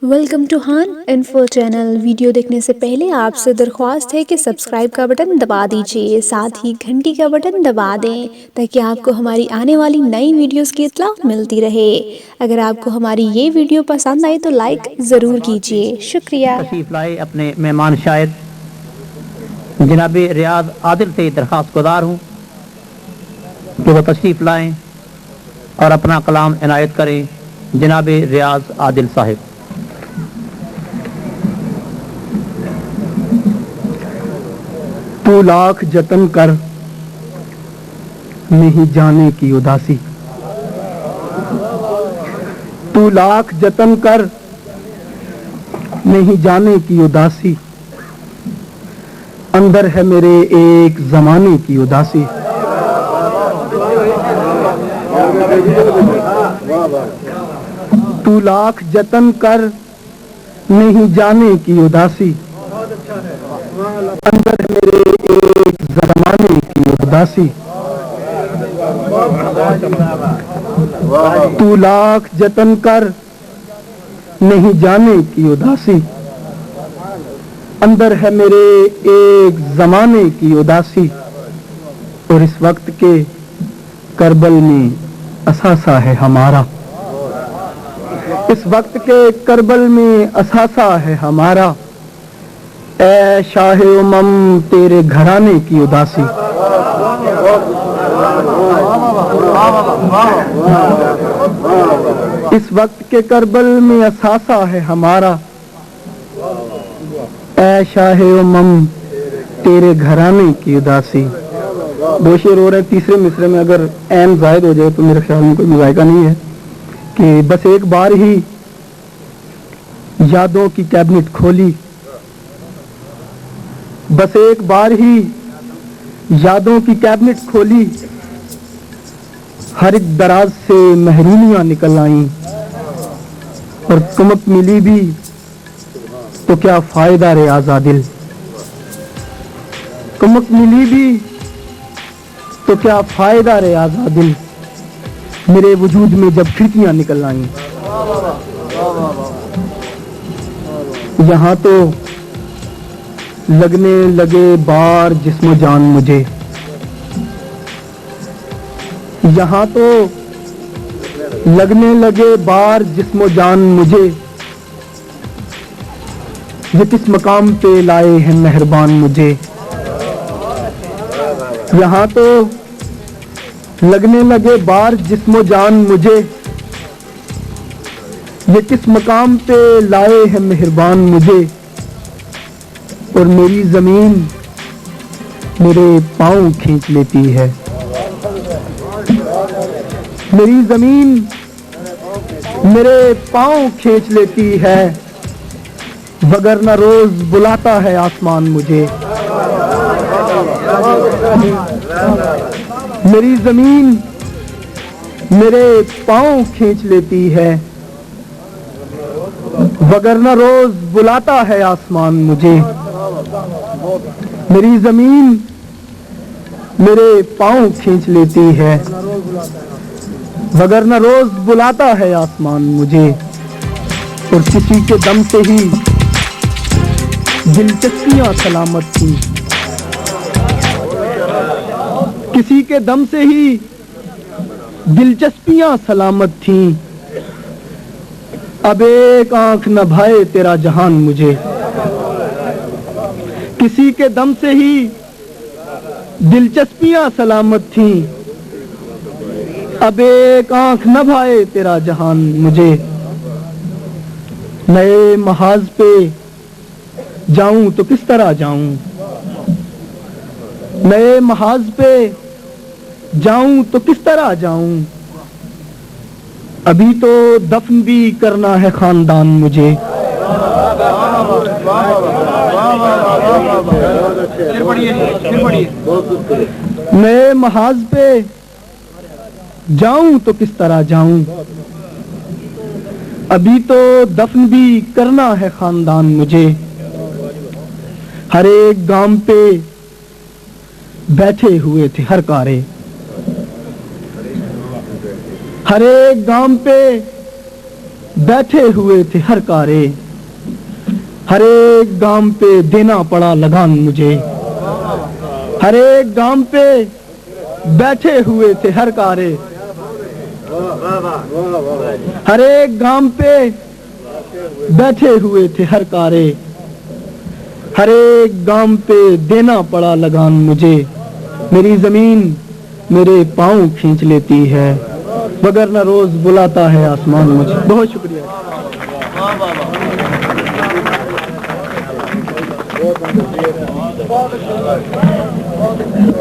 Welcome to हान info channel. Video देखने से पहले आपसे दरख्वास्त है कि सब्सक्राइब का बटन दबा दीजिए, साथ ही घंटी का बटन दबा दें ताकि आपको हमारी आने वाली नई वीडियोस की इत्तला मिलती रहे। अगर आपको हमारी ये वीडियो पसंद आए तो लाइक ज़रूर कीजिए। शुक्रिया। तशरीफ लाए अपने मेहमान शायद जनाब रियाज आदिल से दरख्वास्त गुजार हूँ कि वो तशरीफ लाएं और अपना कलाम इनायत करें। जनाब रियाज आदिल साहिब। तू लाख जतन कर नहीं जाने की उदासी, तू लाख जतन कर नहीं जाने की उदासी, अंदर है मेरे एक जमाने की उदासी। तू लाख जतन कर नहीं जाने की उदासी, अंदर है मेरे एक जमाने की उदासी। तू लाख जतन कर नहीं जाने की उदासी, अंदर है मेरे एक जमाने की उदासी। और इस वक्त के करबल में असासा है हमारा, इस वक्त के करबल में असासा है हमारा। ऐ शाह उमम तेरे घराने की उदासी। इस वक्त के करबल में असासा है हमारा। ऐ शाह उमम तेरे घराने की उदासी। दो शेर हो रहे, तीसरे मिसरे में अगर ऐन जायद हो जाए तो मेरे ख्याल में कोई मुजायका नहीं है कि बस एक बार ही यादों की कैबिनेट खोली, बस एक बार ही यादों की कैबिनेट खोली, हर एक दराज से महरूमियां निकल आईं और कुमक मिली भी तो क्या फायदा रे आजादिल। कुमक मिली भी तो क्या फायदा रे आजादिल, मेरे वजूद में जब खिड़कियां निकल आईं। यहाँ तो लगने लगे बार जिस्म जान मुझे, यहाँ तो लगने लगे बार जिस्म जान मुझे। ये किस मकाम पे लाए हैं मेहरबान मुझे। यहाँ तो लगने लगे बार जिस्म जान मुझे, ये किस मकाम पे लाए हैं मेहरबान मुझे। और मेरी जमीन मेरे पांव खींच लेती है, मेरी जमीन मेरे पांव खींच लेती है, वगरना रोज बुलाता है आसमान मुझे। मेरी जमीन मेरे पांव खींच लेती है, वगरना रोज बुलाता है आसमान मुझे। मेरी जमीन मेरे पांव खींच लेती है, वगरना रोज बुलाता है आसमान मुझे। और किसी के दम से ही दिलचस्पियां सलामत थी, किसी के दम से ही दिलचस्पियां सलामत थी। अब एक आंख न भाए तेरा जहान मुझे, किसी के दम से ही दिलचस्पियां सलामत थी। अब एक आंख न भाए तेरा जहान मुझे। नए महाज पे जाऊं तो किस तरह जाऊं, नए महाज पे जाऊं तो किस तरह जाऊं। अभी तो दफन भी करना है खानदान मुझे। नए महाज पे जाऊं तो किस तरह जाऊं, अभी तो दफन भी करना है खानदान मुझे। हर एक गांव पे बैठे हुए थे हर कारे, हर एक गांव पे बैठे हुए थे हर कारे, हर एक गांव पे देना पड़ा लगान मुझे, हर एक गांव पे बैठे हुए थे हर कारे, हर एक गांव पे बैठे हुए थे हर कारे, हर एक गांव पे देना पड़ा लगान मुझे। मेरी जमीन मेरे पाँव खींच लेती है, मगर न रोज बुलाता है आसमान मुझे। बहुत शुक्रिया।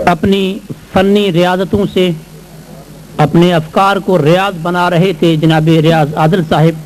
अपनी फनी रियाजतों से अपने अफकार को रियाज बना रहे थे जनाब रियाज आदिल साहिब।